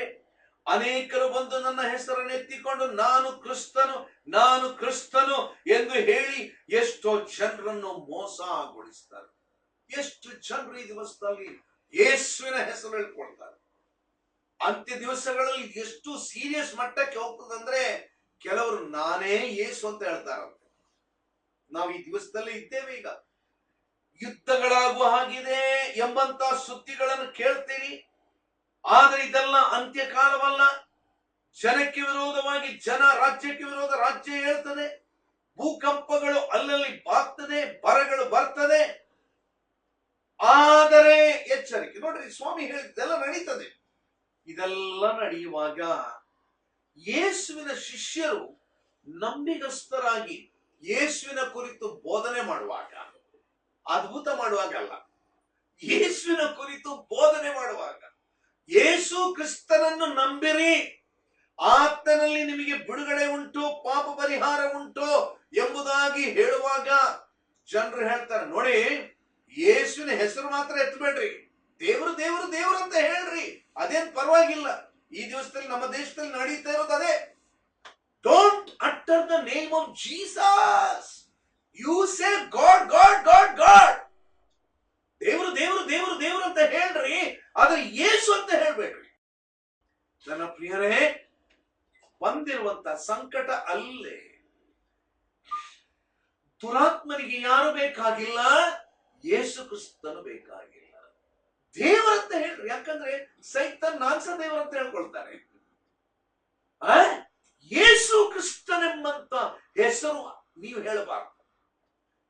ಅನೇಕರು ಬಂದು ನನ್ನ ಹೆಸರನ್ನು ಎತ್ತಿಕೊಂಡು ನಾನು ಕ್ರಿಸ್ತನು, ನಾನು ಕ್ರಿಸ್ತನು ಎಂದು ಹೇಳಿ ಎಷ್ಟೋ ಜನರನ್ನು ಮೋಸಗೊಳಿಸ್ತಾರೆ. ಎಷ್ಟು ಜನರು ಈ ದಿವಸದಲ್ಲಿ ಯೇಸುವಿನ ಹೆಸರು ಹೇಳ್ಕೊಳ್ತಾರೆ. ಅಂತ್ಯ ದಿವಸಗಳಲ್ಲಿ ಎಷ್ಟು ಸೀರಿಯಸ್ ಮಟ್ಟಕ್ಕೆ ಹೋಗ್ತದಂದ್ರೆ, ಕೆಲವರು ನಾನೇ ಯೇಸು ಅಂತ ಹೇಳ್ತಾರಂತೆ. ನಾವು ಈ ದಿವಸದಲ್ಲಿ ಇದ್ದೇವೆ. ಈಗ ಯುದ್ಧಗಳಾಗುವ ಹಾಗಿದೆ ಎಂಬಂತ ಸುದ್ದಿಗಳನ್ನು ಕೇಳ್ತೀರಿ. ಆದ್ರೆ ಇದೆಲ್ಲ ಅಂತ್ಯಕಾಲವಲ್ಲ. ಜನಕ್ಕೆ ವಿರೋಧವಾಗಿ ಜನ, ರಾಜ್ಯಕ್ಕೆ ವಿರೋಧ ರಾಜ್ಯ ಹೇಳ್ತದೆ. ಭೂಕಂಪಗಳು ಅಲ್ಲಲ್ಲಿ ಬಾಗ್ತದೆ, ಬರಗಳು ಬರ್ತದೆ. ಆದರೆ ಎಚ್ಚರಿಕೆ. ನೋಡ್ರಿ, ಸ್ವಾಮಿ ಹೇಳಿದ್ದೆಲ್ಲ ನಡೀತದೆ. ಇದೆಲ್ಲ ನಡೆಯುವಾಗ ಯೇಸುವಿನ ಶಿಷ್ಯರು ನಂಬಿಗಸ್ತರಾಗಿ ಯೇಸುವಿನ ಕುರಿತು ಬೋಧನೆ ಮಾಡುವಾಗ, ಅದ್ಭುತ ಮಾಡುವಾಗ ಅಲ್ಲ, ಯೇಸುವಿನ ಕುರಿತು ಬೋಧನೆ ಮಾಡುವಾಗ, ಯೇಸು ಕ್ರಿಸ್ತನನ್ನು ನಂಬಿರಿ, ಆತನಲ್ಲಿ ನಿಮಗೆ ಬಿಡುಗಡೆ ಉಂಟು, ಪಾಪ ಪರಿಹಾರ ಉಂಟು ಎಂಬುದಾಗಿ ಹೇಳುವಾಗ ಜನರು ಹೇಳ್ತಾರೆ, ನೋಡಿ, ಯೇಸುವಿನ ಹೆಸರು ಮಾತ್ರ ಎತ್ತಬೇಡ್ರಿ, ದೇವರು ದೇವರು ದೇವರು ಅಂತ ಹೇಳ್ರಿ, ಅದೇನ್ ಪರವಾಗಿಲ್ಲ. ಈ ದಿವಸದಲ್ಲಿ ನಮ್ಮ ದೇಶದಲ್ಲಿ ನಡೀತಾ ಇರೋದು ಅದೇ. Don't utter the name of Jesus, you say God God God God. ದೇವರು ದೇವರು ದೇವರು ದೇವರು ಅಂತ ಹೇಳ್ರಿ, ಆದ್ರೆ ಯೇಸು ಅಂತ ಹೇಳ್ಬೇಡ್ರಿ. ನನ್ನ ಪ್ರಿಯರೇ, ಬಂದಿರುವಂತ ಸಂಕಟ ಅಲ್ಲೇ. ದುರಾತ್ಮನಿಗೆ ಯಾರು ಬೇಕಾಗಿಲ್ಲ, ಯೇಸು ಕ್ರಿಸ್ತನು ಬೇಕಾಗಿಲ್ಲ. ದೇವರಂತ ಹೇಳ್ರಿ. ಯಾಕಂದ್ರೆ ಸೈತಾನ್ ನಾನ್ಸ ದೇವರಂತ ಹೇಳ್ಕೊಳ್ತಾನೆ. ಯೇಸು ಕ್ರಿಸ್ತನೆಂಬಂತ ಹೆಸರು ನೀವು ಹೇಳಬಾರದು.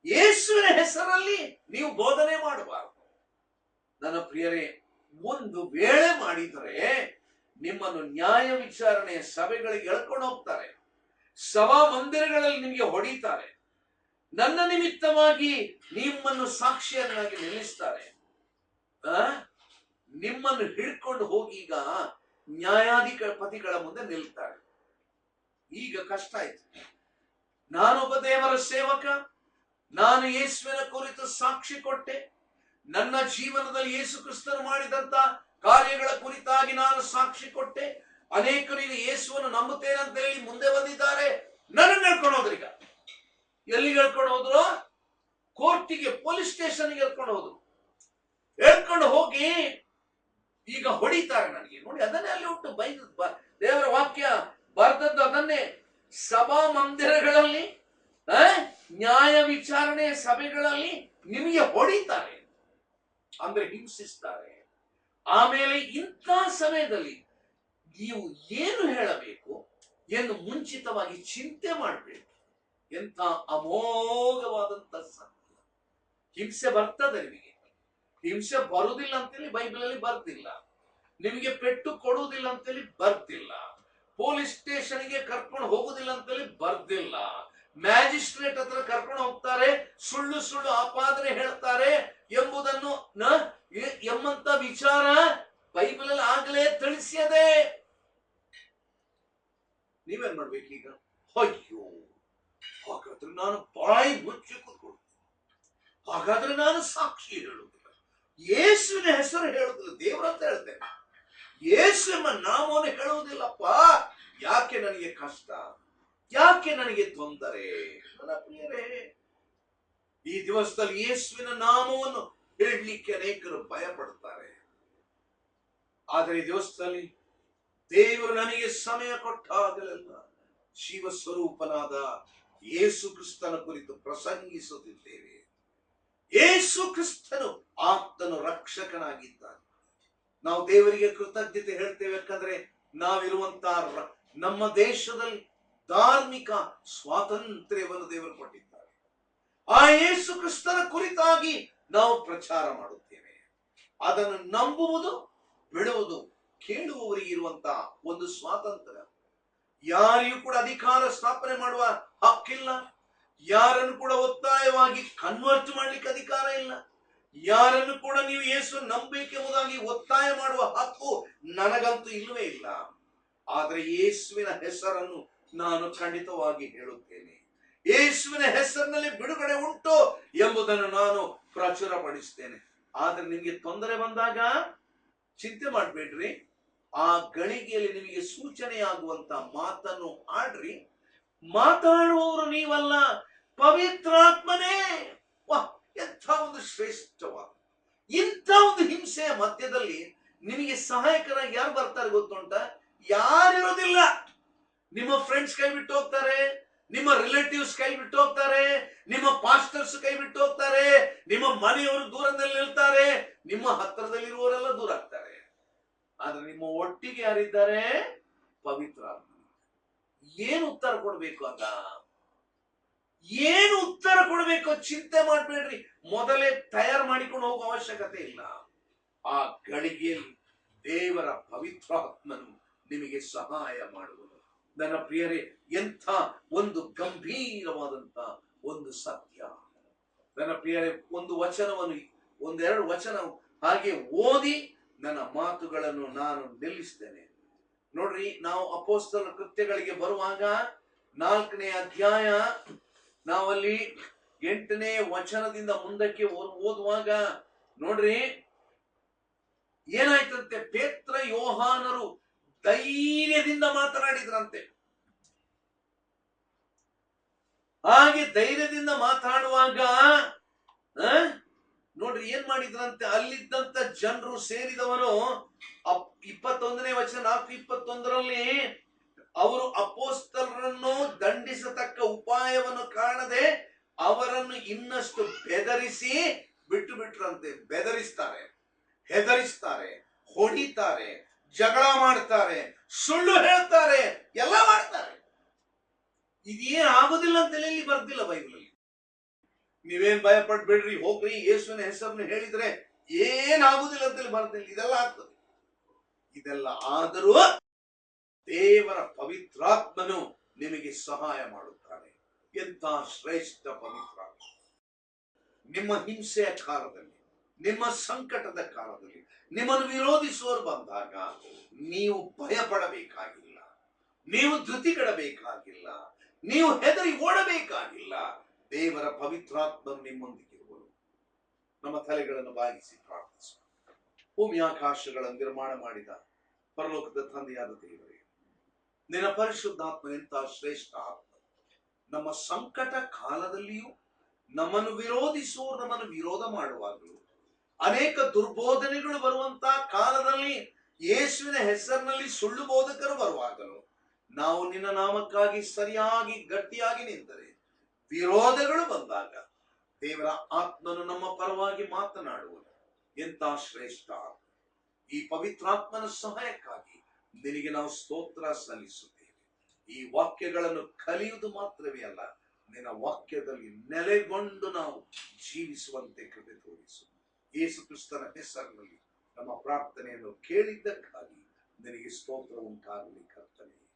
ಯೇಸುವಿನ ಹೆಸರಲ್ಲಿ ನೀವು ಬೋಧನೆ ಮಾಡಬಾರದು. ನನ್ನ ಪ್ರಿಯರೇ, ಒಂದು ವೇಳೆ ಮಾಡಿದರೆ ನಿಮ್ಮನ್ನು ನ್ಯಾಯ ವಿಚಾರಣೆಯ ಸಭೆಗಳಿಗೆ ಎಳ್ಕೊಂಡು ಹೋಗ್ತಾರೆ, ಸಭಾ ಮಂದಿರಗಳಲ್ಲಿ ನಿಮಗೆ ಹೊಡಿತಾರೆ, ನನ್ನ ನಿಮಿತ್ತವಾಗಿ ನಿಮ್ಮನ್ನು ಸಾಕ್ಷಿಯನ್ನಾಗಿ ನಿಲ್ಲಿಸ್ತಾರೆ. ನಿಮ್ಮನ್ನು ಹಿಡ್ಕೊಂಡು ಹೋಗಿ ಈಗ ನ್ಯಾಯಾಧಿಪತಿಗಳ ಮುಂದೆ ನಿಲ್ತಾರೆ. ಈಗ ಕಷ್ಟ ಆಯ್ತು. ನಾನೊಬ್ಬ ದೇವರ ಸೇವಕ, ನಾನು ಯೇಸುವಿನ ಕುರಿತು ಸಾಕ್ಷಿ ಕೊಟ್ಟೆ, ನನ್ನ ಜೀವನದಲ್ಲಿ ಯೇಸು ಕ್ರಿಸ್ತನು ಮಾಡಿದಂತ ಕಾರ್ಯಗಳ ಕುರಿತಾಗಿ ನಾನು ಸಾಕ್ಷಿ ಕೊಟ್ಟೆ, ಅನೇಕರು ಈಗ ಯೇಸುವನ್ನು ನಂಬುತ್ತೇನೆ ಅಂತ ಹೇಳಿ ಮುಂದೆ ಬಂದಿದ್ದಾರೆ. ನನ್ನನ್ನು ಹೇಳ್ಕೊಂಡು ಹೋದ್ರು. ಈಗ ಎಲ್ಲಿಗೆ ಹೇಳ್ಕೊಂಡು ಹೋದ್ರು? ಕೋರ್ಟಿಗೆ, ಪೊಲೀಸ್ ಸ್ಟೇಷನ್ಗೆ ಹೇಳ್ಕೊಂಡು ಹೋದ್ರು. ಹೇಳ್ಕೊಂಡು ಹೋಗಿ ಈಗ ಹೊಡಿತಾರೆ ನನಗೆ. ನೋಡಿ, ಅದನ್ನೇ ಅಲ್ಲಿ ಉಂಟು, ದೇವರ ವಾಕ್ಯ ಬರ್ದದ್ದು ಅದನ್ನೇ. ಸಭಾ ಮಂದಿರಗಳಲ್ಲಿ, ನ್ಯಾಯ ವಿಚಾರಣೆಯ ಸಭೆಗಳಲ್ಲಿ ನಿಮಗೆ ಹೊಡಿತಾರೆ, ಅಂದ್ರೆ ಹಿಂಸಿಸ್ತಾರೆ. ಆಮೇಲೆ ಇಂಥ ಸಮಯದಲ್ಲಿ ನೀವು ಏನು ಹೇಳಬೇಕು ಎಂದು ಮುಂಚಿತವಾಗಿ ಚಿಂತೆ ಮಾಡಬೇಕು. ಎಂಥ ಅಮೋಘವಾದಂತ ಸತ್ಯ. ಹಿಂಸೆ ಬರ್ತದೆ ನಿಮಗೆ. ಹಿಂಸೆ ಬರುವುದಿಲ್ಲ ಅಂತೇಳಿ ಬೈಬಲ್ ಅಲ್ಲಿ ಬರ್ತಿಲ್ಲ. ನಿಮಗೆ ಪೆಟ್ಟು ಕೊಡುವುದಿಲ್ಲ ಅಂತೇಳಿ ಬರ್ತಿಲ್ಲ. ಪೊಲೀಸ್ ಸ್ಟೇಷನ್ಗೆ ಕರ್ಕೊಂಡು ಹೋಗುದಿಲ್ಲ ಅಂತೇಳಿ ಬರ್ದಿಲ್ಲ. ಮ್ಯಾಜಿಸ್ಟ್ರೇಟ್ ಹತ್ರ ಕರ್ಕೊಂಡು ಹೋಗ್ತಾರೆ, ಸುಳ್ಳು ಸುಳ್ಳು ಆಪಾದನೆ ಹೇಳ್ತಾರೆ ಎಂಬುದನ್ನು ಎಂಬಂತ ವಿಚಾರ ಬೈಬಲ್ ಅಲ್ಲಿ ಆಗ್ಲೇ ತಿಳಿಸಿದೆ. ನೀವೇನ್ ಮಾಡ್ಬೇಕೀಗ? ಅಯ್ಯೋ, ಹಾಗಾದ್ರೆ ನಾನು ಬಾಯಿ ಮುಚ್ಚಿ ಕೂತ್ಕೊಳ್ತೀನಿ, ಹಾಗಾದ್ರೆ ನಾನು ಸಾಕ್ಷಿ ಹೇಳುವುದಿಲ್ಲ, ಯೇಸುವಿನ ಹೆಸರು ಹೇಳುವುದಿಲ್ಲ, ದೇವರಂತ ಹೇಳ್ತೇನೆ, ಯೇಸು ಎಂಬ ನಾಮವನ್ನು ಹೇಳುವುದಿಲ್ಲಪ್ಪ. ಯಾಕೆ ನನಗೆ ಕಷ್ಟ, ಯಾಕೆ ನನಗೆ ತೊಂದರೆ? ನನ್ನ ಪ್ರಿಯರೇ, ಈ ದಿವಸದಲ್ಲಿ ಯೇಸುವಿನ ನಾಮವನ್ನು ಹೇಳಲಿಕ್ಕೆ ಅನೇಕರು ಭಯ ಪಡ್ತಾರೆ. ಆದರೆ ಈ ದಿವಸದಲ್ಲಿ ದೇವರು ನನಗೆ ಸಮಯ ಕೊಟ್ಟಾಗಲೆಲ್ಲ ಜೀವ ಸ್ವರೂಪನಾದ ಯೇಸು ಕ್ರಿಸ್ತನ ಕುರಿತು ಪ್ರಸಂಗಿಸುತ್ತಿದ್ದೇವೆ. ಯೇಸು ಕ್ರಿಸ್ತನು ಆತನು ರಕ್ಷಕನಾಗಿದ್ದಾನೆ. ನಾವು ದೇವರಿಗೆ ಕೃತಜ್ಞತೆ ಹೇಳ್ತೇವೆ, ಯಾಕಂದ್ರೆ ನಾವಿರುವಂತಹ ನಮ್ಮ ದೇಶದಲ್ಲಿ ಧಾರ್ಮಿಕ ಸ್ವಾತಂತ್ರ್ಯವನ್ನು ದೇವರು ಕೊಟ್ಟಿದ್ದಾರೆ. ಆ ಯೇಸು ಕ್ರಿಸ್ತನ ಕುರಿತಾಗಿ ನಾವು ಪ್ರಚಾರ ಮಾಡುತ್ತೇವೆ. ಅದನ್ನು ನಂಬುವುದು ಬಿಡುವುದು ಕೇಳುವವರಿಗೆ ಇರುವಂತಹ ಒಂದು ಸ್ವಾತಂತ್ರ್ಯ. ಯಾರಿಗೂ ಕೂಡ ಅಧಿಕಾರ ಸ್ಥಾಪನೆ ಮಾಡುವ ಹಕ್ಕಿಲ್ಲ. ಯಾರನ್ನು ಕೂಡ ಒತ್ತಾಯವಾಗಿ ಕನ್ವರ್ಟ್ ಮಾಡ್ಲಿಕ್ಕೆ ಅಧಿಕಾರ ಇಲ್ಲ. ಯಾರನ್ನು ಕೂಡ ನೀವು ಯೇಸು ನಂಬಬೇಕೆಂಬುದಾಗಿ ಒತ್ತಾಯ ಮಾಡುವ ಹಕ್ಕು ನನಗಂತೂ ಇಲ್ಲವೇ ಇಲ್ಲ. ಆದರೆ ಯೇಸುವಿನ ಹೆಸರನ್ನು ನಾನು ಖಂಡಿತವಾಗಿ ಹೇಳುತ್ತೇನೆ. ಯೇಸುವಿನ ಹೆಸರಿನಲ್ಲಿ ಬಿಡುಗಡೆ ಉಂಟು ಎಂಬುದನ್ನು ನಾನು ಪ್ರಚುರಪಡಿಸ್ತೇನೆ. ಆದ್ರೆ ನಿಮಗೆ ತೊಂದರೆ ಬಂದಾಗ ಚಿಂತೆ ಮಾಡಬೇಡ್ರಿ. ಆ ಗಳಿಗೆಯಲ್ಲಿ ನಿಮಗೆ ಸೂಚನೆಯಾಗುವಂತ ಮಾತನ್ನು ಆಡ್ರಿ. ಮಾತಾಡುವವರು ನೀವಲ್ಲ, ಪವಿತ್ರಾತ್ಮನೇ. ವಾಹ್, ಎಂಥ ಒಂದು ಶ್ರೇಷ್ಠವಾದ, ಇಂಥ ಒಂದು ಹಿಂಸೆಯ ಮಧ್ಯದಲ್ಲಿ ನಿಮಗೆ ಸಹಾಯಕರಾಗಿ ಯಾರು ಬರ್ತಾರೆ ಗೊತ್ತುಂಟ? ಯಾರಿರೋದಿಲ್ಲ. ನಿಮ್ಮ ಫ್ರೆಂಡ್ಸ್ ಕೈ ಬಿಟ್ಟು ಹೋಗ್ತಾರೆ, ನಿಮ್ಮ ರಿಲೇಟಿವ್ಸ್ ಕೈ ಬಿಟ್ಟು ಹೋಗ್ತಾರೆ, ನಿಮ್ಮ ಪಾಸ್ಟರ್ಸ್ ಕೈ ಬಿಟ್ಟು ಹೋಗ್ತಾರೆ, ನಿಮ್ಮ ಮನೆಯವರು ದೂರದಲ್ಲಿ ನಿಲ್ತಾರೆ, ನಿಮ್ಮ ಹತ್ತಿರದಲ್ಲಿರುವವರೆಲ್ಲ ದೂರ ಆಗ್ತಾರೆ. ಆದ್ರೆ ನಿಮ್ಮ ಒಟ್ಟಿಗೆ ಯಾರಿದ್ದಾರೆ? ಪವಿತ್ರಾತ್ಮ. ಏನು ಉತ್ತರ ಕೊಡ್ಬೇಕು ಆಗ? ಏನು ಉತ್ತರ ಕೊಡ್ಬೇಕು? ಚಿಂತೆ ಮಾಡ್ಬೇಡ್ರಿ. ಮೊದಲೇ ತಯಾರು ಮಾಡಿಕೊಂಡು ಹೋಗುವ ಅವಶ್ಯಕತೆ ಇಲ್ಲ. ಆ ಗಳಿಗೆಯಲ್ಲಿ ದೇವರ ಪವಿತ್ರಾತ್ಮನು ನಿಮಗೆ ಸಹಾಯ ಮಾಡುವುದು. ನನ್ನ ಪ್ರಿಯರೇ, ಎಂಥ ಒಂದು ಗಂಭೀರವಾದಂತ ಒಂದು ಸತ್ಯ. ನನ್ನ ಪ್ರಿಯರೇ, ಒಂದು ವಚನವನ್ನು, ಒಂದೆರಡು ವಚನ ಹಾಗೆ ಓದಿ ನನ್ನ ಮಾತುಗಳನ್ನು ನಾನು ನಿಲ್ಲಿಸ್ತೇನೆ. ನೋಡ್ರಿ, ನಾವು ಅಪೊಸ್ತಲರ ಕೃತ್ಯಗಳಿಗೆ ಬರುವಾಗ 4ನೇ ಅಧ್ಯಾಯ ನಾವಲ್ಲಿ 8ನೇ ವಚನದಿಂದ ಮುಂದಕ್ಕೆ ಓದುವಾಗ ನೋಡ್ರಿ ಏನಾಯ್ತಂತೆ. ಪೇತ್ರ ಯೋಹಾನರು ಧೈರ್ಯದಿಂದ ಮಾತನಾಡಿದ್ರಂತೆ. ಹಾಗೆ ಧೈರ್ಯದಿಂದ ಮಾತಾಡುವಾಗ ನೋಡ್ರಿ ಏನ್ ಮಾಡಿದ್ರಂತೆ. ಅಲ್ಲಿದ್ದಂತ ಜನರು ಸೇರಿದವರು 21ನೇ ವಚನ 4:21ರಲ್ಲಿ ಅವರು ಅಪೊಸ್ತಲರನ್ನು ದಂಡಿಸತಕ್ಕ ಉಪಾಯವನ್ನು ಕಾಣದೆ ಅವರನ್ನು ಇನ್ನಷ್ಟು ಬೆದರಿಸಿ ಬಿಟ್ಟು ಬಿಟ್ರಂತೆ. ಬೆದರಿಸ್ತಾರೆ, ಹೆದರಿಸ್ತಾರೆ, ಹೊಡಿತಾರೆ, ಜಗಳ ಮಾಡ್ತಾರೆ, ಸುಳ್ಳು ಹೇಳ್ತಾರೆ, ಎಲ್ಲ ಮಾಡ್ತಾರೆ. ಇದೇನ್ ಆಗೋದಿಲ್ಲ ಅಂತೇಳಿ ಇಲ್ಲಿ ಬರ್ದಿಲ್ಲ ಬೈಬಲ್ ಅಲ್ಲಿ. ನೀವೇನ್ ಭಯ ಪಡ್ಬೇಡ್ರಿ, ಹೋಗ್ರಿ, ಯೇಸುವಿನ ಹೆಸರನ್ನು ಹೇಳಿದ್ರೆ ಏನಾಗುದಿಲ್ಲ ಅಂತೇಳಿ ಬರ್ದಿಲ್ಲ. ಇದೆಲ್ಲ ಆಗ್ತದೆ. ಇದೆಲ್ಲ ಆದರೂ ದೇವರ ಪವಿತ್ರಾತ್ಮನು ನಿಮಗೆ ಸಹಾಯ ಮಾಡುತ್ತಾನೆ. ಎಂತ ಶ್ರೇಷ್ಠ ಪವಿತ್ರಾತ್ಮ! ನಿಮ್ಮ ಹಿಂಸೆಯ ಕಾಲದಲ್ಲಿ, ನಿಮ್ಮ ಸಂಕಟದ ಕಾಲದಲ್ಲಿ, ನಿಮ್ಮನ್ನು ವಿರೋಧಿಸುವವರು ಬಂದಾಗ ನೀವು ಭಯ ಪಡಬೇಕಾಗಿಲ್ಲ, ನೀವು ಧೃತಿಗೆಡಬೇಕಾಗಿಲ್ಲ, ನೀವು ಹೆದರಿ ಓಡಬೇಕಾಗಿಲ್ಲ. ದೇವರ ಪವಿತ್ರಾತ್ಮನು ನಿಮ್ಮೊಂದಿಗಿರುವರು. ನಮ್ಮ ತಲೆಗಳನ್ನು ಬಾಗಿಸಿ ಪ್ರಾರ್ಥಿಸು. ಭೂಮಿ ಆಕಾಶಗಳನ್ನು ನಿರ್ಮಾಣ ಮಾಡಿದ ಪರಲೋಕದ ತಂದೆಯಾದ ದೇವರೇ, ನಿನ್ನ ಪರಿಶುದ್ಧಾತ್ಮ ಎಂತ ಶ್ರೇಷ್ಠ ಆತ್ಮ. ನಮ್ಮ ಸಂಕಟ ಕಾಲದಲ್ಲಿಯೂ, ನಮ್ಮನ್ನು ವಿರೋಧಿಸುವ, ನಮ್ಮನ್ನು ವಿರೋಧ ಮಾಡುವಾಗಲೂ, ಅನೇಕ ದುರ್ಬೋಧನೆಗಳು ಬರುವಂತಹ ಕಾಲದಲ್ಲಿ, ಯೇಸುವಿನ ಹೆಸರಿನಲ್ಲಿ ಸುಳ್ಳು ಬೋಧಕರು ಬರುವಾಗಲೂ ನಾವು ನಿನ್ನ ನಾಮಕ್ಕಾಗಿ ಸರಿಯಾಗಿ ಗಟ್ಟಿಯಾಗಿ ನಿಂತರೆ, ವಿರೋಧಗಳು ಬಂದಾಗ ದೇವರ ಆತ್ಮನು ನಮ್ಮ ಪರವಾಗಿ ಮಾತನಾಡುವುದು ಎಂತ ಶ್ರೇಷ್ಠ. ಈ ಪವಿತ್ರಾತ್ಮನ ಸಹಾಯಕ್ಕಾಗಿ ನಿನಗೆ ನಾವು ಸ್ತೋತ್ರ ಸಲ್ಲಿಸುತ್ತೇವೆ. ಈ ವಾಕ್ಯಗಳನ್ನು ಕಲಿಯುವುದು ಮಾತ್ರವೇ ಅಲ್ಲ, ನಿನ್ನ ವಾಕ್ಯದಲ್ಲಿ ನೆಲೆಗೊಂಡು ನಾವು ಜೀವಿಸುವಂತೆ ಕೃಪೆ ತೋರಿಸು. ಯೇಸು ಕ್ರಿಸ್ತನ ಹೆಸರಿನಲ್ಲಿ ನಮ್ಮ ಪ್ರಾರ್ಥನೆಯನ್ನು ಕೇಳಿದ್ದಕ್ಕಾಗಿ ನಿನಗೆ ಸ್ತೋತ್ರ ಉಂಟಾಗಲಿ ಕರ್ತನೇ.